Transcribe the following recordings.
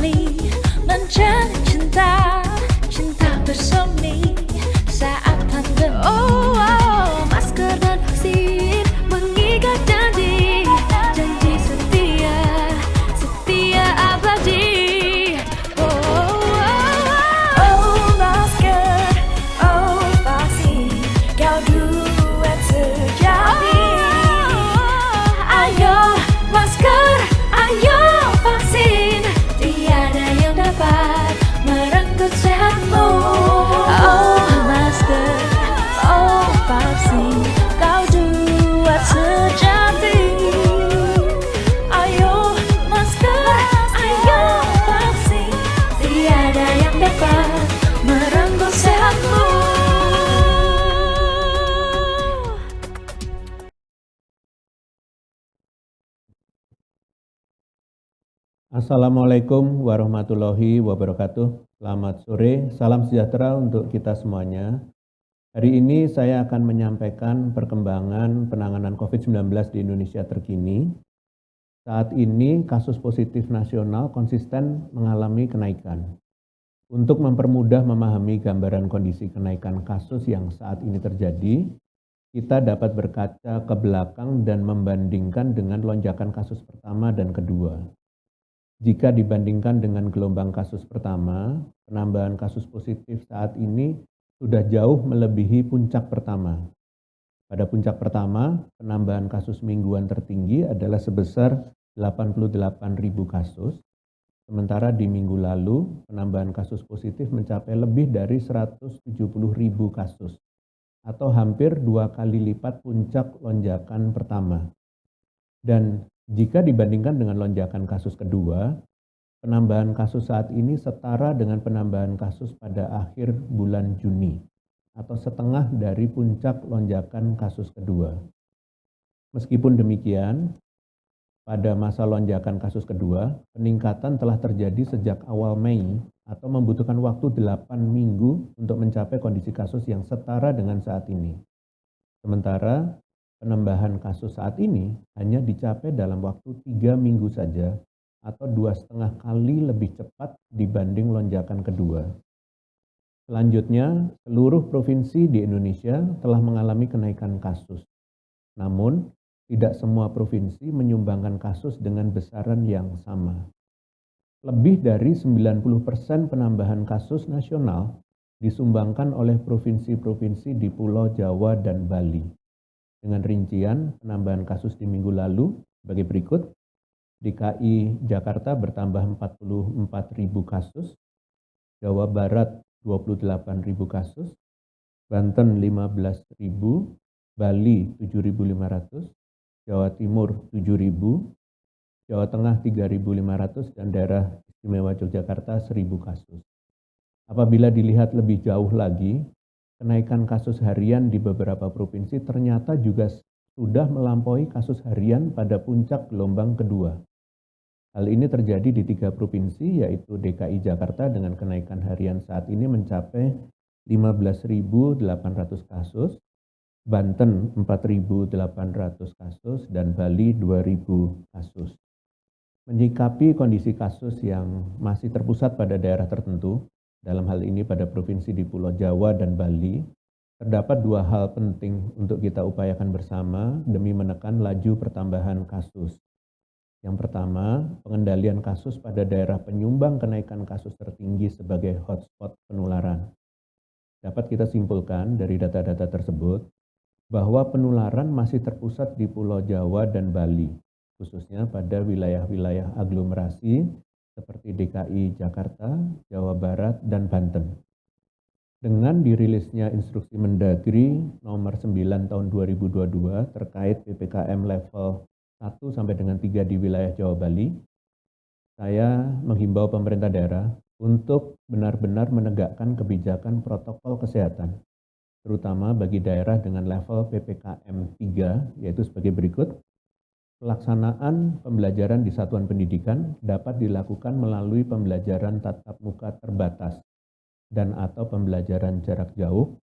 kembali mencari cinta, cinta bersemi saat pandemi. Oh, oh, masker dan vaksin mengikat janji, janji setia, setia abadi. Oh, oh, oh, oh, masker, oh, vaksin, kau duet sejati. Ayo masker, ayo vaksin, tiada yang dapat merenggut sehatmu. Oh masker, oh vaksin, kau duet sejati. Ayo masker, ayo vaksin, tiada yang dapat merenggut sehatmu. Assalamualaikum warahmatullahi wabarakatuh. Selamat sore, salam sejahtera untuk kita semuanya. Hari ini saya akan menyampaikan perkembangan penanganan COVID-19 di Indonesia terkini. Saat ini kasus positif nasional konsisten mengalami kenaikan. Untuk mempermudah memahami gambaran kondisi kenaikan kasus yang saat ini terjadi, kita dapat berkaca ke belakang dan membandingkan dengan lonjakan kasus pertama dan kedua. Jika dibandingkan dengan gelombang kasus pertama, penambahan kasus positif saat ini sudah jauh melebihi puncak pertama. Pada puncak pertama, penambahan kasus mingguan tertinggi adalah sebesar 88.000 kasus, sementara di minggu lalu penambahan kasus positif mencapai lebih dari 170.000 kasus, atau hampir 2 kali lipat puncak lonjakan pertama. Dan jika dibandingkan dengan lonjakan kasus kedua, penambahan kasus saat ini setara dengan penambahan kasus pada akhir bulan Juni, atau setengah dari puncak lonjakan kasus kedua. Meskipun demikian, pada masa lonjakan kasus kedua, peningkatan telah terjadi sejak awal Mei atau membutuhkan waktu 8 minggu untuk mencapai kondisi kasus yang setara dengan saat ini. Sementara penambahan kasus saat ini hanya dicapai dalam waktu 3 minggu saja atau 2,5 kali lebih cepat dibanding lonjakan kedua. Selanjutnya, seluruh provinsi di Indonesia telah mengalami kenaikan kasus. Namun, tidak semua provinsi menyumbangkan kasus dengan besaran yang sama. Lebih dari 90% penambahan kasus nasional disumbangkan oleh provinsi-provinsi di Pulau Jawa dan Bali. Dengan rincian penambahan kasus di minggu lalu sebagai berikut. DKI Jakarta bertambah 44.000 kasus, Jawa Barat 28.000 kasus, Banten 15.000, Bali 7.500, Jawa Timur 7.000, Jawa Tengah 3.500, dan daerah istimewa Yogyakarta 1.000 kasus. Apabila dilihat lebih jauh lagi, kenaikan kasus harian di beberapa provinsi ternyata juga sudah melampaui kasus harian pada puncak gelombang kedua. Hal ini terjadi di 3 provinsi, yaitu DKI Jakarta dengan kenaikan harian saat ini mencapai 15.800 kasus, Banten 4.800 kasus, dan Bali 2.000 kasus. Menyikapi kondisi kasus yang masih terpusat pada daerah tertentu, dalam hal ini pada provinsi di Pulau Jawa dan Bali, terdapat 2 hal penting untuk kita upayakan bersama demi menekan laju pertambahan kasus. Yang pertama, pengendalian kasus pada daerah penyumbang kenaikan kasus tertinggi sebagai hotspot penularan. Dapat kita simpulkan dari data-data tersebut bahwa penularan masih terpusat di Pulau Jawa dan Bali, khususnya pada wilayah-wilayah aglomerasi seperti DKI Jakarta, Jawa Barat, dan Banten. Dengan dirilisnya instruksi Mendagri nomor 9 tahun 2022 terkait PPKM level 1 sampai dengan 3 di wilayah Jawa Bali, saya menghimbau pemerintah daerah untuk benar-benar menegakkan kebijakan protokol kesehatan, terutama bagi daerah dengan level PPKM 3, yaitu sebagai berikut. Pelaksanaan pembelajaran di satuan pendidikan dapat dilakukan melalui pembelajaran tatap muka terbatas dan atau pembelajaran jarak jauh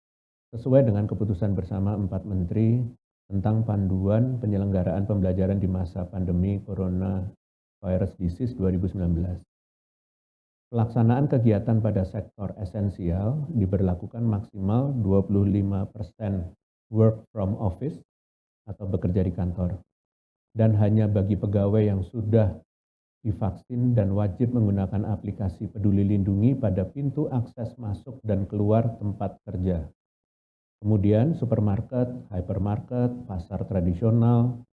sesuai dengan keputusan bersama 4 Menteri tentang panduan penyelenggaraan pembelajaran di masa pandemi Coronavirus Disease 2019. Pelaksanaan kegiatan pada sektor esensial diberlakukan maksimal 25% work from office atau bekerja di kantor, dan hanya bagi pegawai yang sudah divaksin dan wajib menggunakan aplikasi Peduli Lindungi pada pintu akses masuk dan keluar tempat kerja. Kemudian supermarket, hypermarket, pasar tradisional,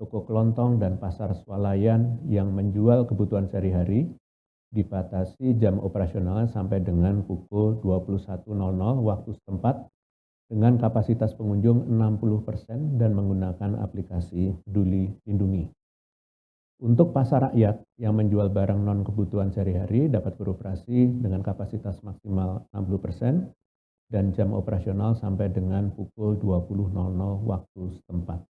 toko kelontong, dan pasar swalayan yang menjual kebutuhan sehari-hari dibatasi jam operasional sampai dengan pukul 21.00 waktu setempat dengan kapasitas pengunjung 60% dan menggunakan aplikasi Peduli Lindungi. Untuk pasar rakyat yang menjual barang non kebutuhan sehari-hari dapat beroperasi dengan kapasitas maksimal 60% dan jam operasional sampai dengan pukul 20.00 waktu setempat.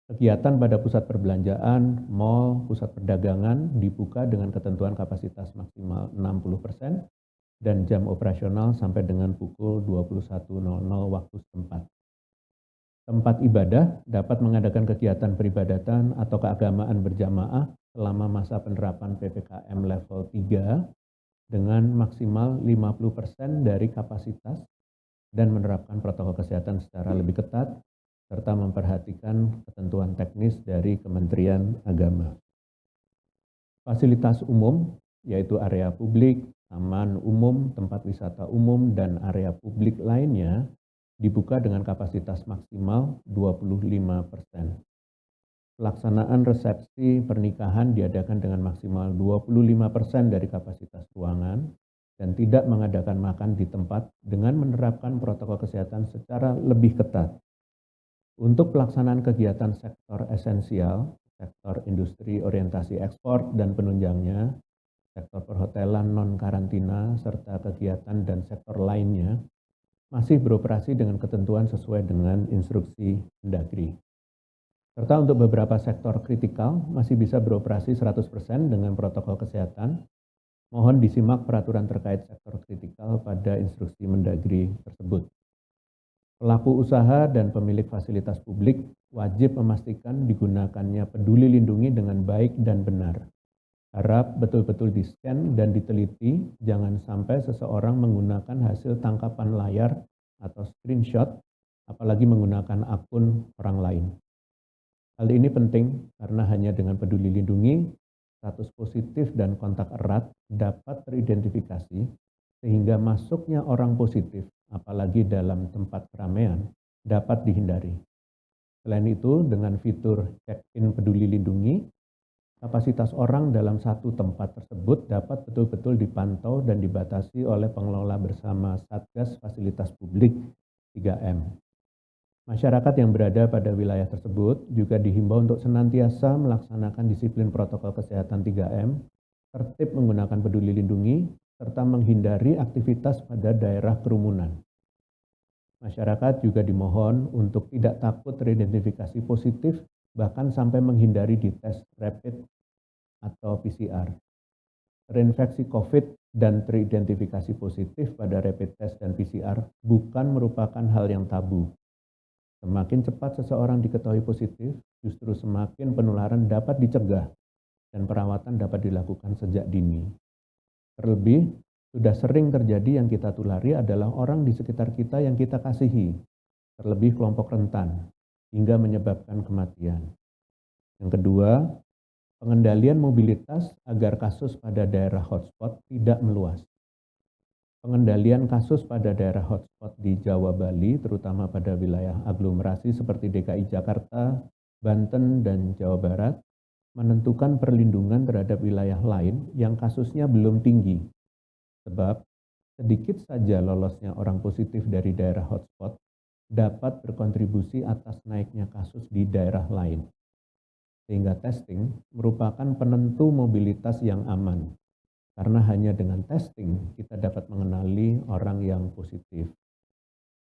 Kegiatan pada pusat perbelanjaan, mal, pusat perdagangan dibuka dengan ketentuan kapasitas maksimal 60% dan jam operasional sampai dengan pukul 21.00 waktu setempat. Tempat ibadah dapat mengadakan kegiatan peribadatan atau keagamaan berjamaah selama masa penerapan PPKM level 3 dengan maksimal 50% dari kapasitas dan menerapkan protokol kesehatan secara lebih ketat serta memperhatikan ketentuan teknis dari Kementerian Agama. Fasilitas umum, yaitu area publik, taman umum, tempat wisata umum, dan area publik lainnya, dibuka dengan kapasitas maksimal 25%. Pelaksanaan resepsi pernikahan diadakan dengan maksimal 25% dari kapasitas ruangan dan tidak mengadakan makan di tempat dengan menerapkan protokol kesehatan secara lebih ketat. Untuk pelaksanaan kegiatan sektor esensial, sektor industri orientasi ekspor dan penunjangnya, sektor perhotelan non-karantina, serta kegiatan dan sektor lainnya, masih beroperasi dengan ketentuan sesuai dengan instruksi Mendagri. Serta untuk beberapa sektor kritikal masih bisa beroperasi 100% dengan protokol kesehatan. Mohon disimak peraturan terkait sektor kritikal pada instruksi Mendagri tersebut. Pelaku usaha dan pemilik fasilitas publik wajib memastikan digunakannya Peduli Lindungi dengan baik dan benar. Harap betul-betul di-scan dan diteliti, jangan sampai seseorang menggunakan hasil tangkapan layar atau screenshot, apalagi menggunakan akun orang lain. Hal ini penting karena hanya dengan Peduli Lindungi, status positif dan kontak erat dapat teridentifikasi sehingga masuknya orang positif, apalagi dalam tempat keramaian, dapat dihindari. Selain itu, dengan fitur check-in Peduli Lindungi, kapasitas orang dalam satu tempat tersebut dapat betul-betul dipantau dan dibatasi oleh pengelola bersama Satgas Fasilitas Publik 3M. Masyarakat yang berada pada wilayah tersebut juga dihimbau untuk senantiasa melaksanakan disiplin protokol kesehatan 3M, tertib menggunakan Peduli Lindungi, serta menghindari aktivitas pada daerah kerumunan. Masyarakat juga dimohon untuk tidak takut teridentifikasi positif, bahkan sampai menghindari dites rapid atau PCR. Terinfeksi COVID dan teridentifikasi positif pada rapid test dan PCR bukan merupakan hal yang tabu. Semakin cepat seseorang diketahui positif, justru semakin penularan dapat dicegah dan perawatan dapat dilakukan sejak dini. Terlebih, sudah sering terjadi yang kita tulari adalah orang di sekitar kita yang kita kasihi, terlebih kelompok rentan, hingga menyebabkan kematian. Yang kedua, pengendalian mobilitas agar kasus pada daerah hotspot tidak meluas. Pengendalian kasus pada daerah hotspot di Jawa Bali, terutama pada wilayah aglomerasi seperti DKI Jakarta, Banten, dan Jawa Barat, menentukan perlindungan terhadap wilayah lain yang kasusnya belum tinggi. Sebab, sedikit saja lolosnya orang positif dari daerah hotspot dapat berkontribusi atas naiknya kasus di daerah lain. Sehingga testing merupakan penentu mobilitas yang aman. Karena hanya dengan testing kita dapat mengenali orang yang positif.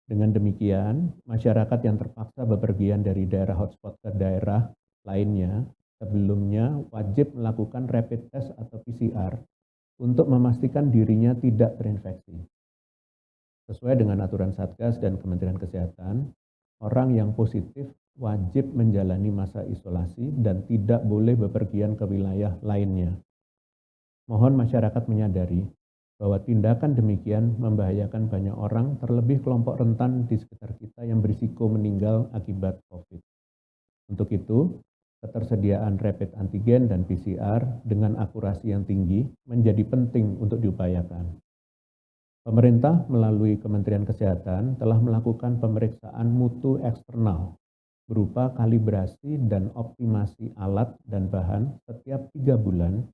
Dengan demikian, masyarakat yang terpaksa bepergian dari daerah hotspot ke daerah lainnya sebelumnya wajib melakukan rapid test atau PCR untuk memastikan dirinya tidak terinfeksi. Sesuai dengan aturan Satgas dan Kementerian Kesehatan, orang yang positif wajib menjalani masa isolasi dan tidak boleh bepergian ke wilayah lainnya. Mohon masyarakat menyadari bahwa tindakan demikian membahayakan banyak orang, terlebih kelompok rentan di sekitar kita yang berisiko meninggal akibat COVID. Untuk itu, ketersediaan rapid antigen dan PCR dengan akurasi yang tinggi menjadi penting untuk diupayakan. Pemerintah melalui Kementerian Kesehatan telah melakukan pemeriksaan mutu eksternal berupa kalibrasi dan optimasi alat dan bahan setiap 3 bulan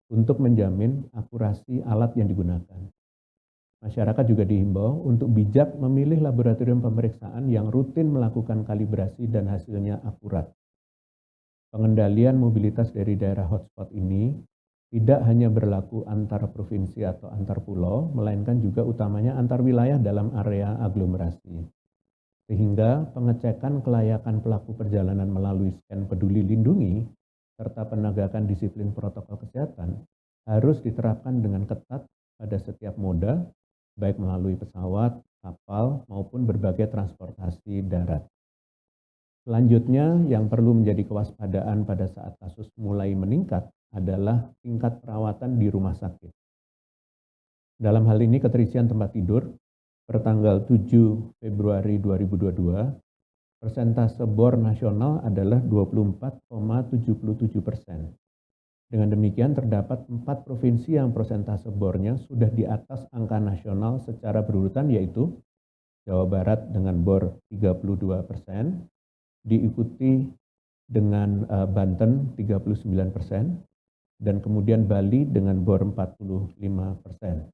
untuk menjamin akurasi alat yang digunakan. Masyarakat juga dihimbau untuk bijak memilih laboratorium pemeriksaan yang rutin melakukan kalibrasi dan hasilnya akurat. Pengendalian mobilitas dari daerah hotspot ini tidak hanya berlaku antar provinsi atau antar pulau, melainkan juga utamanya antar wilayah dalam area aglomerasi. Sehingga pengecekan kelayakan pelaku perjalanan melalui scan peduli lindungi serta penegakan disiplin protokol kesehatan harus diterapkan dengan ketat pada setiap moda, baik melalui pesawat, kapal, maupun berbagai transportasi darat. Selanjutnya, yang perlu menjadi kewaspadaan pada saat kasus mulai meningkat adalah tingkat perawatan di rumah sakit. Dalam hal ini, keterisian tempat tidur pertanggal 7 Februari 2022, persentase BOR nasional adalah 24,77%. Dengan demikian, terdapat 4 provinsi yang persentase BOR-nya sudah di atas angka nasional secara berurutan, yaitu Jawa Barat dengan BOR 32%, diikuti dengan Banten 39%, dan kemudian Bali dengan BOR 45%.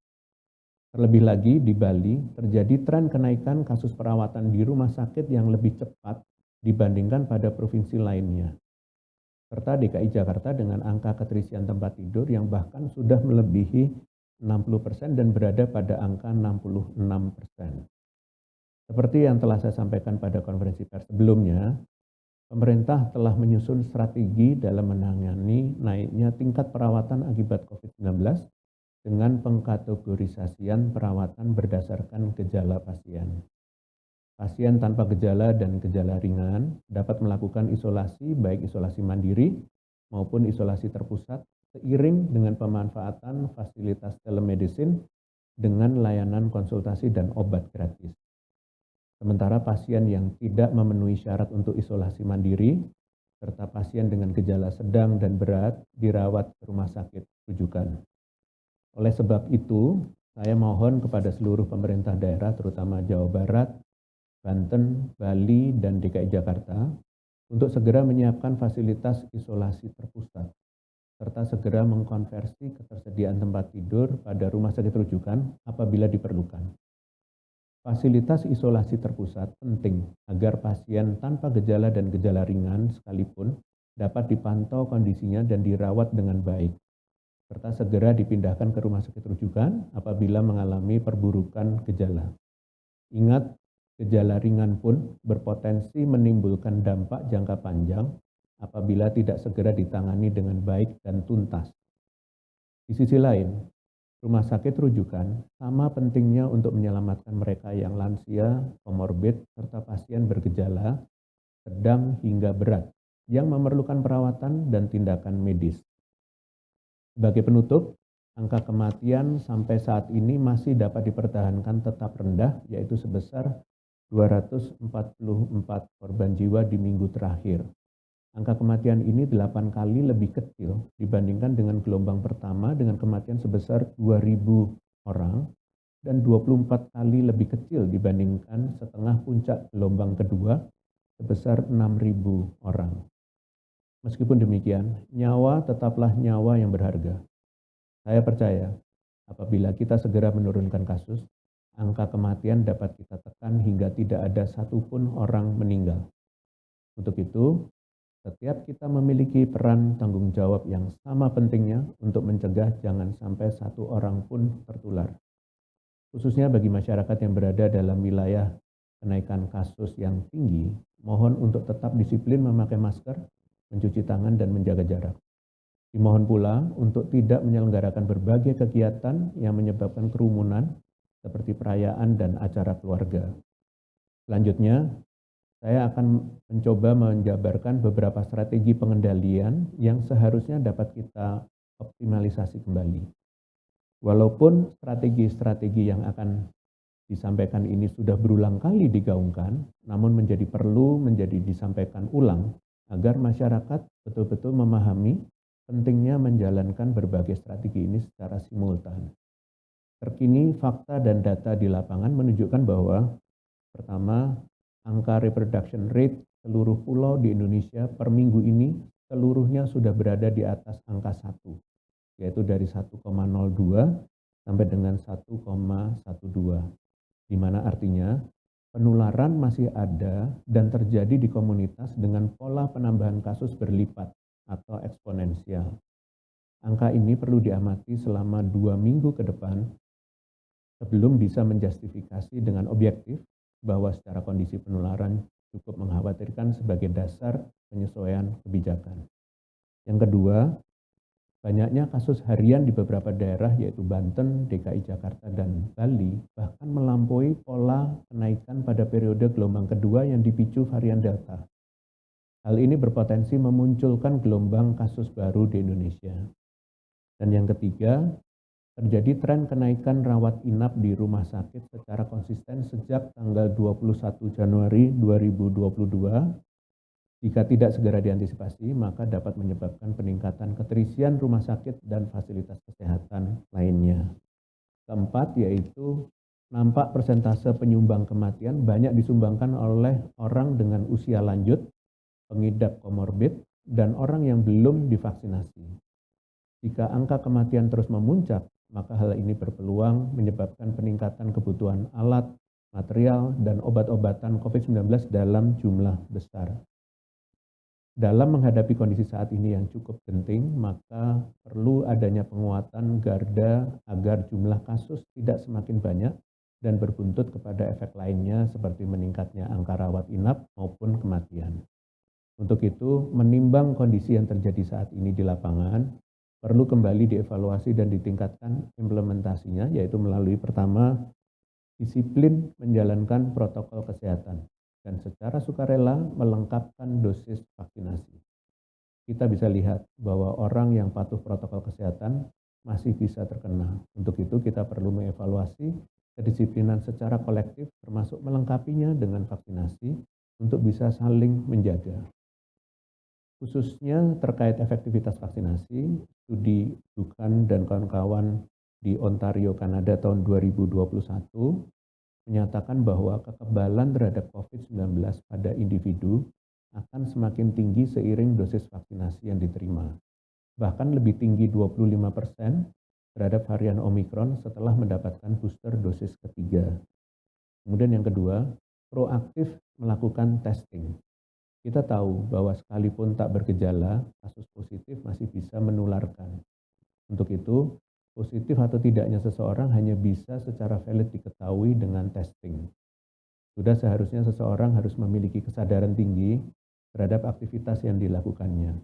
Terlebih lagi di Bali terjadi tren kenaikan kasus perawatan di rumah sakit yang lebih cepat dibandingkan pada provinsi lainnya. Serta DKI Jakarta dengan angka keterisian tempat tidur yang bahkan sudah melebihi 60% dan berada pada angka 66%. Seperti yang telah saya sampaikan pada konferensi pers sebelumnya, pemerintah telah menyusun strategi dalam menangani naiknya tingkat perawatan akibat COVID-19 dengan pengkategorisasian perawatan berdasarkan gejala pasien. Pasien tanpa gejala dan gejala ringan dapat melakukan isolasi, baik isolasi mandiri maupun isolasi terpusat, seiring dengan pemanfaatan fasilitas telemedicine dengan layanan konsultasi dan obat gratis. Sementara pasien yang tidak memenuhi syarat untuk isolasi mandiri, serta pasien dengan gejala sedang dan berat dirawat ke rumah sakit rujukan. Oleh sebab itu, saya mohon kepada seluruh pemerintah daerah, terutama Jawa Barat, Banten, Bali, dan DKI Jakarta, untuk segera menyiapkan fasilitas isolasi terpusat, serta segera mengkonversi ketersediaan tempat tidur pada rumah sakit rujukan apabila diperlukan. Fasilitas isolasi terpusat penting agar pasien tanpa gejala dan gejala ringan sekalipun dapat dipantau kondisinya dan dirawat dengan baik, serta segera dipindahkan ke rumah sakit rujukan apabila mengalami perburukan gejala. Ingat, gejala ringan pun berpotensi menimbulkan dampak jangka panjang apabila tidak segera ditangani dengan baik dan tuntas. Di sisi lain, rumah sakit rujukan sama pentingnya untuk menyelamatkan mereka yang lansia, komorbid, serta pasien bergejala sedang hingga berat yang memerlukan perawatan dan tindakan medis. Sebagai penutup, angka kematian sampai saat ini masih dapat dipertahankan tetap rendah, yaitu sebesar 244 korban jiwa di minggu terakhir. Angka kematian ini 8 kali lebih kecil dibandingkan dengan gelombang pertama dengan kematian sebesar 2.000 orang dan 24 kali lebih kecil dibandingkan setengah puncak gelombang kedua sebesar 6.000 orang. Meskipun demikian, nyawa tetaplah nyawa yang berharga. Saya percaya apabila kita segera menurunkan kasus, angka kematian dapat kita tekan hingga tidak ada satupun orang meninggal. Untuk itu, setiap kita memiliki peran tanggung jawab yang sama pentingnya untuk mencegah jangan sampai satu orang pun tertular. Khususnya bagi masyarakat yang berada dalam wilayah kenaikan kasus yang tinggi, mohon untuk tetap disiplin memakai masker, mencuci tangan, dan menjaga jarak. Dimohon pula untuk tidak menyelenggarakan berbagai kegiatan yang menyebabkan kerumunan seperti perayaan dan acara keluarga. Selanjutnya, saya akan mencoba menjabarkan beberapa strategi pengendalian yang seharusnya dapat kita dioptimalisasi kembali. Walaupun strategi-strategi yang akan disampaikan ini sudah berulang kali digaungkan, namun menjadi disampaikan ulang agar masyarakat betul-betul memahami pentingnya menjalankan berbagai strategi ini secara simultan. Terkini fakta dan data di lapangan menunjukkan bahwa pertama, angka reproduction rate seluruh pulau di Indonesia per minggu ini seluruhnya sudah berada di atas angka 1, yaitu dari 1,02 sampai dengan 1,12, di mana artinya penularan masih ada dan terjadi di komunitas dengan pola penambahan kasus berlipat atau eksponensial. Angka ini perlu diamati selama 2 minggu ke depan sebelum bisa menjustifikasi dengan objektif bahwa secara kondisi penularan cukup mengkhawatirkan sebagai dasar penyesuaian kebijakan. Yang kedua, banyaknya kasus harian di beberapa daerah yaitu Banten, DKI Jakarta, dan Bali bahkan melampaui pola kenaikan pada periode gelombang kedua yang dipicu varian Delta. Hal ini berpotensi memunculkan gelombang kasus baru di Indonesia. Dan yang ketiga, terjadi tren kenaikan rawat inap di rumah sakit secara konsisten sejak tanggal 21 Januari 2022. Jika tidak segera diantisipasi, maka dapat menyebabkan peningkatan keterisian rumah sakit dan fasilitas kesehatan lainnya. Keempat, yaitu nampak persentase penyumbang kematian banyak disumbangkan oleh orang dengan usia lanjut, pengidap komorbid, dan orang yang belum divaksinasi. Jika angka kematian terus memuncak, maka hal ini berpeluang menyebabkan peningkatan kebutuhan alat, material, dan obat-obatan COVID-19 dalam jumlah besar. Dalam menghadapi kondisi saat ini yang cukup genting, maka perlu adanya penguatan garda agar jumlah kasus tidak semakin banyak dan berbuntut kepada efek lainnya seperti meningkatnya angka rawat inap maupun kematian. Untuk itu, menimbang kondisi yang terjadi saat ini di lapangan, perlu kembali dievaluasi dan ditingkatkan implementasinya, yaitu melalui pertama, disiplin menjalankan protokol kesehatan dan secara sukarela melengkapkan dosis vaksinasi. Kita bisa lihat bahwa orang yang patuh protokol kesehatan masih bisa terkena. Untuk itu kita perlu mengevaluasi kedisiplinan secara kolektif termasuk melengkapinya dengan vaksinasi untuk bisa saling menjaga. Khususnya terkait efektivitas vaksinasi, studi Dukan dan kawan-kawan di Ontario, Kanada tahun 2021 menyatakan bahwa kekebalan terhadap COVID-19 pada individu akan semakin tinggi seiring dosis vaksinasi yang diterima. Bahkan lebih tinggi 25% terhadap varian Omicron setelah mendapatkan booster dosis ketiga. Kemudian yang kedua, proaktif melakukan testing. Kita tahu bahwa sekalipun tak bergejala, kasus positif masih bisa menularkan. Untuk itu, positif atau tidaknya seseorang hanya bisa secara valid diketahui dengan testing. Sudah seharusnya seseorang harus memiliki kesadaran tinggi terhadap aktivitas yang dilakukannya.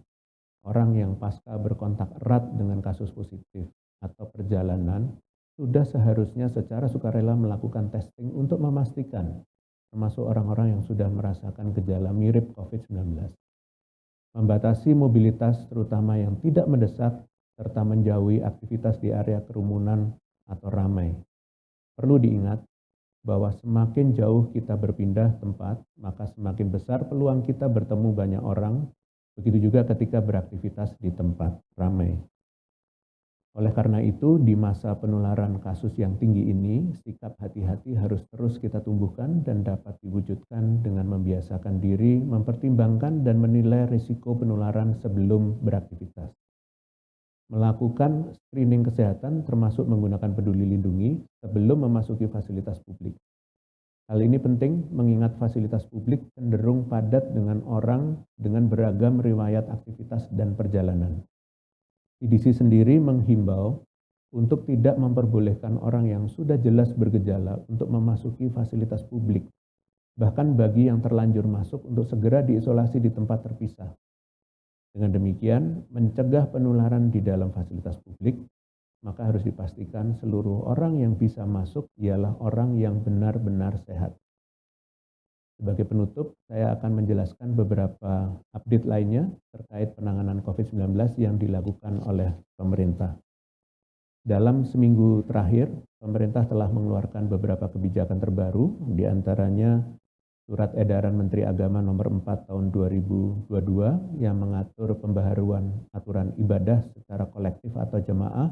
Orang yang pasca berkontak erat dengan kasus positif atau perjalanan sudah seharusnya secara sukarela melakukan testing untuk memastikan, termasuk orang-orang yang sudah merasakan gejala mirip COVID-19. Membatasi mobilitas terutama yang tidak mendesak serta menjauhi aktivitas di area kerumunan atau ramai. Perlu diingat bahwa semakin jauh kita berpindah tempat, maka semakin besar peluang kita bertemu banyak orang, begitu juga ketika beraktivitas di tempat ramai. Oleh karena itu, di masa penularan kasus yang tinggi ini, sikap hati-hati harus terus kita tumbuhkan dan dapat diwujudkan dengan membiasakan diri, mempertimbangkan dan menilai risiko penularan sebelum beraktivitas. Melakukan screening kesehatan termasuk menggunakan peduli lindungi sebelum memasuki fasilitas publik. Hal ini penting mengingat fasilitas publik cenderung padat dengan orang dengan beragam riwayat aktivitas dan perjalanan. CDC sendiri menghimbau untuk tidak memperbolehkan orang yang sudah jelas bergejala untuk memasuki fasilitas publik, bahkan bagi yang terlanjur masuk untuk segera diisolasi di tempat terpisah. Dengan demikian, mencegah penularan di dalam fasilitas publik, maka harus dipastikan seluruh orang yang bisa masuk ialah orang yang benar-benar sehat. Sebagai penutup, saya akan menjelaskan beberapa update lainnya terkait penanganan COVID-19 yang dilakukan oleh pemerintah. Dalam seminggu terakhir, pemerintah telah mengeluarkan beberapa kebijakan terbaru, di antaranya Surat Edaran Menteri Agama Nomor 4 Tahun 2022 yang mengatur pembaharuan aturan ibadah secara kolektif atau jemaah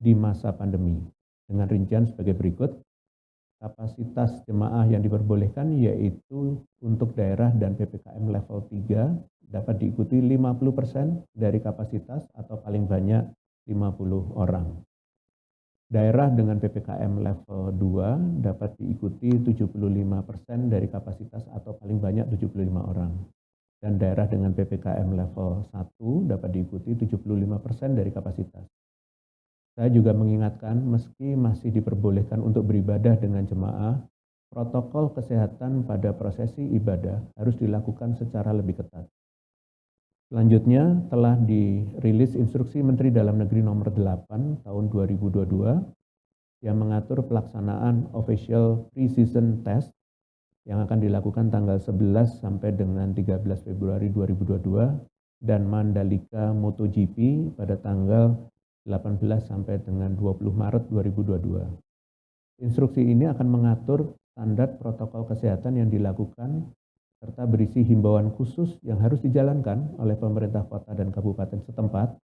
di masa pandemi. Dengan rincian sebagai berikut. Kapasitas jemaah yang diperbolehkan yaitu untuk daerah dan PPKM level 3 dapat diikuti 50% dari kapasitas atau paling banyak 50 orang. Daerah dengan PPKM level 2 dapat diikuti 75% dari kapasitas atau paling banyak 75 orang. Dan daerah dengan PPKM level 1 dapat diikuti 75% dari kapasitas. Saya juga mengingatkan meski masih diperbolehkan untuk beribadah dengan jemaah, protokol kesehatan pada prosesi ibadah harus dilakukan secara lebih ketat. Selanjutnya telah dirilis Instruksi Menteri Dalam Negeri Nomor 8 Tahun 2022 yang mengatur pelaksanaan official pre-season test yang akan dilakukan tanggal 11 sampai dengan 13 Februari 2022 dan Mandalika MotoGP pada tanggal 18 sampai dengan 20 Maret 2022. Instruksi ini akan mengatur standar protokol kesehatan yang dilakukan serta berisi himbauan khusus yang harus dijalankan oleh pemerintah kota dan kabupaten setempat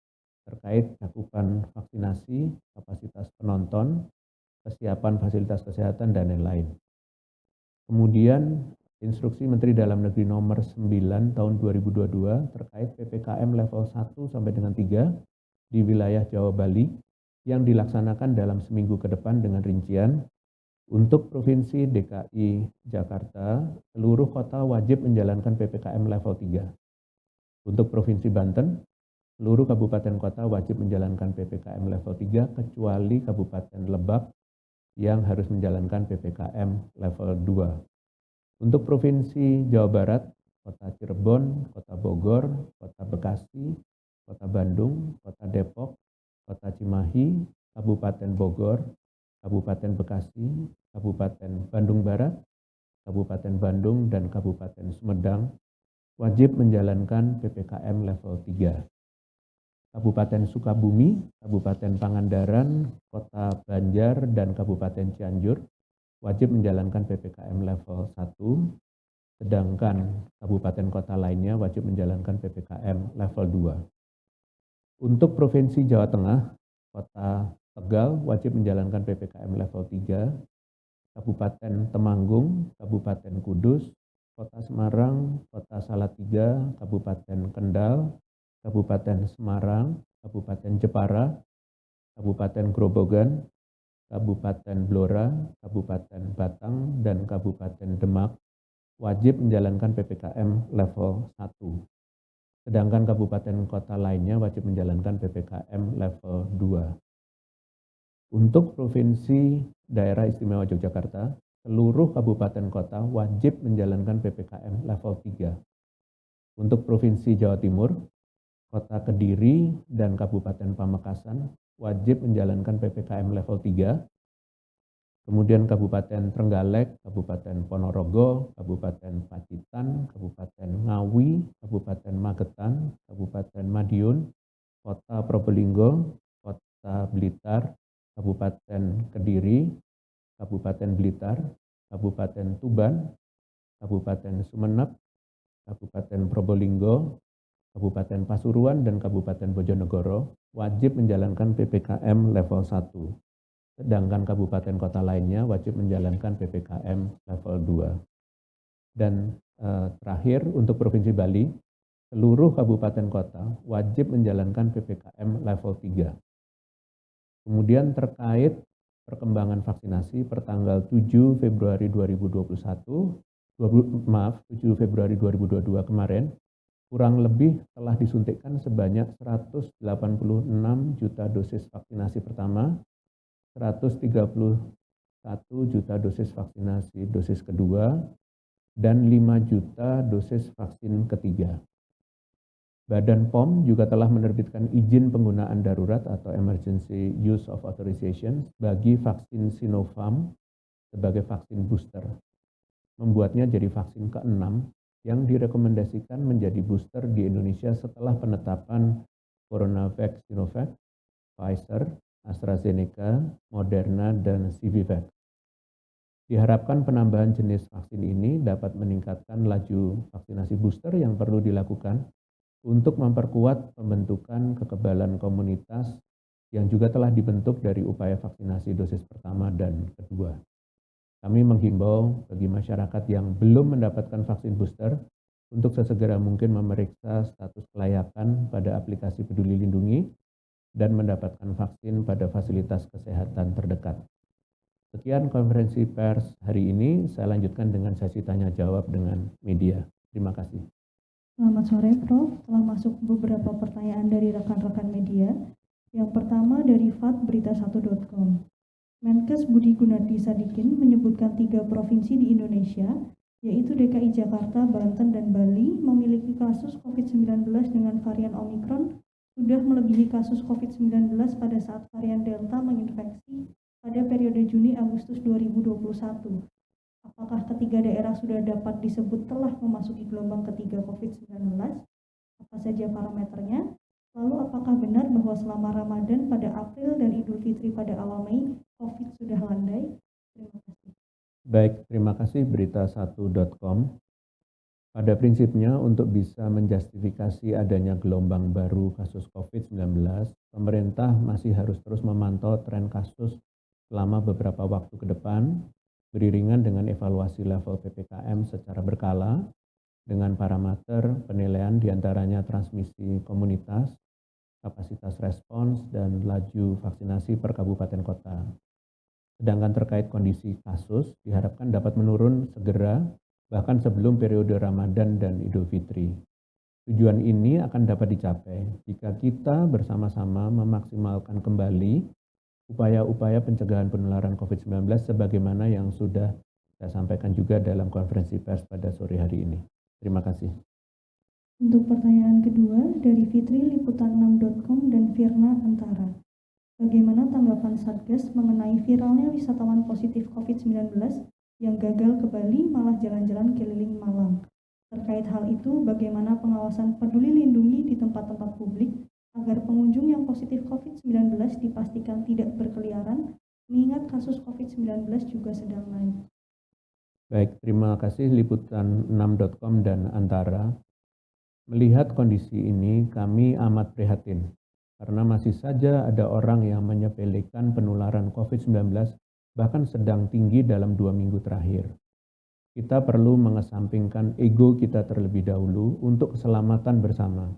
terkait cakupan vaksinasi, kapasitas penonton, kesiapan fasilitas kesehatan, dan lain-lain. Kemudian Instruksi Menteri Dalam Negeri Nomor 9 Tahun 2022 terkait PPKM level 1 sampai dengan 3 di wilayah Jawa Bali yang dilaksanakan dalam seminggu ke depan dengan rincian untuk Provinsi DKI Jakarta, seluruh kota wajib menjalankan PPKM level 3. Untuk Provinsi Banten, seluruh kabupaten kota wajib menjalankan PPKM level 3 kecuali Kabupaten Lebak yang harus menjalankan PPKM level 2. Untuk Provinsi Jawa Barat, Kota Cirebon, Kota Bogor, Kota Bekasi, Kota Bandung, Kota Depok, Kota Cimahi, Kabupaten Bogor, Kabupaten Bekasi, Kabupaten Bandung Barat, Kabupaten Bandung, dan Kabupaten Sumedang wajib menjalankan PPKM level 3. Kabupaten Sukabumi, Kabupaten Pangandaran, Kota Banjar, dan Kabupaten Cianjur wajib menjalankan PPKM level 1, sedangkan kabupaten kota lainnya wajib menjalankan PPKM level 2. Untuk Provinsi Jawa Tengah, Kota Tegal wajib menjalankan PPKM level 3, Kabupaten Temanggung, Kabupaten Kudus, Kota Semarang, Kota Salatiga, Kabupaten Kendal, Kabupaten Semarang, Kabupaten Jepara, Kabupaten Grobogan, Kabupaten Blora, Kabupaten Batang, dan Kabupaten Demak wajib menjalankan PPKM level 1. Sedangkan kabupaten kota lainnya wajib menjalankan PPKM level 2. Untuk Provinsi Daerah Istimewa Yogyakarta, seluruh kabupaten kota wajib menjalankan PPKM level 3. Untuk Provinsi Jawa Timur, Kota Kediri dan Kabupaten Pamekasan wajib menjalankan PPKM level 3. Kemudian Kabupaten Trenggalek, Kabupaten Ponorogo, Kabupaten Pacitan, Kabupaten Ngawi, Kabupaten Magetan, Kabupaten Madiun, Kota Probolinggo, Kota Blitar, Kabupaten Kediri, Kabupaten Blitar, Kabupaten Tuban, Kabupaten Sumeneb, Kabupaten Probolinggo, Kabupaten Pasuruan, dan Kabupaten Bojonegoro wajib menjalankan PPKM level 1. Sedangkan kabupaten kota lainnya wajib menjalankan PPKM level 2. Dan terakhir untuk Provinsi Bali, seluruh kabupaten kota wajib menjalankan PPKM level 3. Kemudian terkait perkembangan vaksinasi pertanggal 7 Februari 2022 kemarin, kurang lebih telah disuntikkan sebanyak 186 juta dosis vaksinasi pertama, 131 juta dosis vaksinasi dosis kedua, dan 5 juta dosis vaksin ketiga. Badan POM juga telah menerbitkan izin penggunaan darurat atau Emergency Use of Authorization bagi vaksin Sinopharm sebagai vaksin booster. membuatnya jadi vaksin ke-6 yang direkomendasikan menjadi booster di Indonesia setelah penetapan CoronaVac Sinovac, Pfizer, AstraZeneca, Moderna, dan Sinovac. Diharapkan penambahan jenis vaksin ini dapat meningkatkan laju vaksinasi booster yang perlu dilakukan untuk memperkuat pembentukan kekebalan komunitas yang juga telah dibentuk dari upaya vaksinasi dosis pertama dan kedua. Kami menghimbau bagi masyarakat yang belum mendapatkan vaksin booster untuk sesegera mungkin memeriksa status kelayakan pada aplikasi Peduli Lindungi dan mendapatkan vaksin pada fasilitas kesehatan terdekat. Sekian konferensi pers hari ini, saya lanjutkan dengan sesi tanya jawab dengan media. Terima kasih. Selamat sore, Prof. Telah masuk beberapa pertanyaan dari rekan-rekan media. Yang pertama dari fatberita1.com. Menkes Budi Gunadi Sadikin menyebutkan 3 provinsi di Indonesia, yaitu DKI Jakarta, Banten, dan Bali, memiliki kasus COVID-19 dengan varian Omikron sudah melebihi kasus COVID-19 pada saat varian Delta menginfeksi pada periode Juni-Agustus 2021. Apakah ketiga daerah sudah dapat disebut telah memasuki gelombang ketiga COVID-19? Apa saja parameternya? Lalu apakah benar bahwa selama Ramadan pada April dan Idul Fitri pada awal Mei, COVID sudah landai? Terima kasih. Baik, terima kasih berita1.com. Pada prinsipnya untuk bisa menjustifikasi adanya gelombang baru kasus COVID-19, pemerintah masih harus terus memantau tren kasus selama beberapa waktu ke depan, beriringan dengan evaluasi level PPKM secara berkala, dengan parameter penilaian diantaranya transmisi komunitas, kapasitas respons, dan laju vaksinasi per kabupaten kota. Sedangkan terkait kondisi kasus, diharapkan dapat menurun segera, bahkan sebelum periode Ramadan dan Idul Fitri. Tujuan ini akan dapat dicapai jika kita bersama-sama memaksimalkan kembali upaya-upaya pencegahan penularan COVID-19 sebagaimana yang sudah saya sampaikan juga dalam konferensi pers pada sore hari ini. Terima kasih. Untuk pertanyaan kedua dari Fitri Liputan6.com dan Firna Antara. Bagaimana tanggapan Satgas mengenai viralnya wisatawan positif COVID-19 yang gagal ke Bali malah jalan-jalan keliling Malang? Terkait hal itu, bagaimana pengawasan Peduli Lindungi di tempat-tempat publik agar pengunjung yang positif COVID-19 dipastikan tidak berkeliaran, mengingat kasus COVID-19 juga sedang naik? Baik, terima kasih Liputan6.com dan Antara. Melihat kondisi ini, kami amat prihatin karena masih saja ada orang yang menyepelekan penularan COVID-19 bahkan sedang tinggi dalam 2 minggu terakhir. Kita perlu mengesampingkan ego kita terlebih dahulu untuk keselamatan bersama.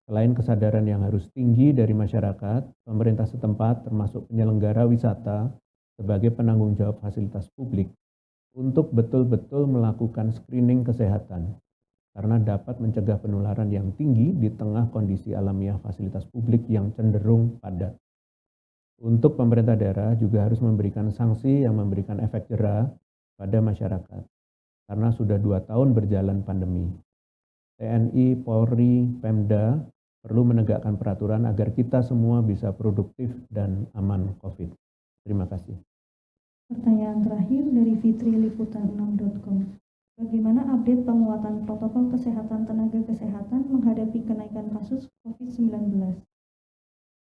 Selain kesadaran yang harus tinggi dari masyarakat, pemerintah setempat termasuk penyelenggara wisata sebagai penanggung jawab fasilitas publik untuk betul-betul melakukan screening kesehatan karena dapat mencegah penularan yang tinggi di tengah kondisi alamiah fasilitas publik yang cenderung padat. Untuk pemerintah daerah juga harus memberikan sanksi yang memberikan efek jera pada masyarakat karena sudah 2 tahun berjalan pandemi. TNI, Polri, Pemda perlu menegakkan peraturan agar kita semua bisa produktif dan aman COVID. Terima kasih. Pertanyaan terakhir dari Fitri Liputan6.com. Bagaimana update penguatan protokol kesehatan tenaga kesehatan menghadapi kenaikan kasus COVID-19?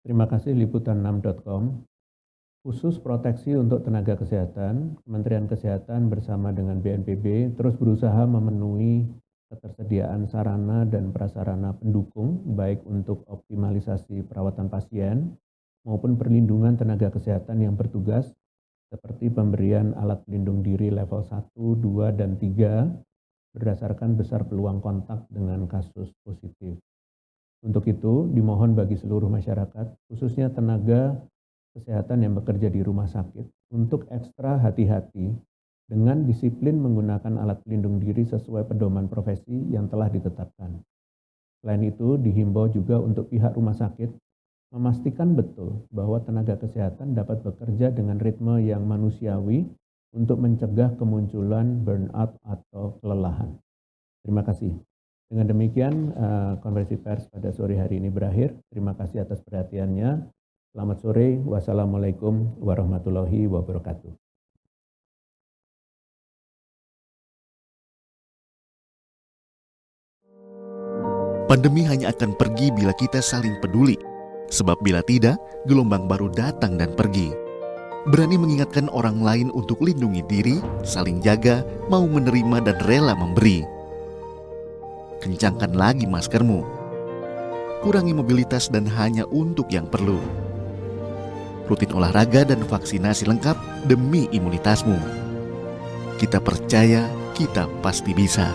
Terima kasih Liputan6.com. Khusus proteksi untuk tenaga kesehatan, Kementerian Kesehatan bersama dengan BNPB terus berusaha memenuhi ketersediaan sarana dan prasarana pendukung baik untuk optimalisasi perawatan pasien maupun perlindungan tenaga kesehatan yang bertugas seperti pemberian alat pelindung diri level 1, 2, dan 3 berdasarkan besar peluang kontak dengan kasus positif. Untuk itu, dimohon bagi seluruh masyarakat, khususnya tenaga kesehatan yang bekerja di rumah sakit, untuk ekstra hati-hati dengan disiplin menggunakan alat pelindung diri sesuai pedoman profesi yang telah ditetapkan. Selain itu, dihimbau juga untuk pihak rumah sakit memastikan betul bahwa tenaga kesehatan dapat bekerja dengan ritme yang manusiawi untuk mencegah kemunculan burnout atau kelelahan. Terima kasih. Dengan demikian, konferensi pers pada sore hari ini berakhir. Terima kasih atas perhatiannya. Selamat sore. Wassalamualaikum warahmatullahi wabarakatuh. Pandemi hanya akan pergi bila kita saling peduli, sebab bila tidak, gelombang baru datang dan pergi. Berani mengingatkan orang lain untuk lindungi diri, saling jaga, mau menerima dan rela memberi. Kencangkan lagi maskermu. Kurangi mobilitas dan hanya untuk yang perlu. Rutin olahraga dan vaksinasi lengkap demi imunitasmu. Kita percaya, kita pasti bisa.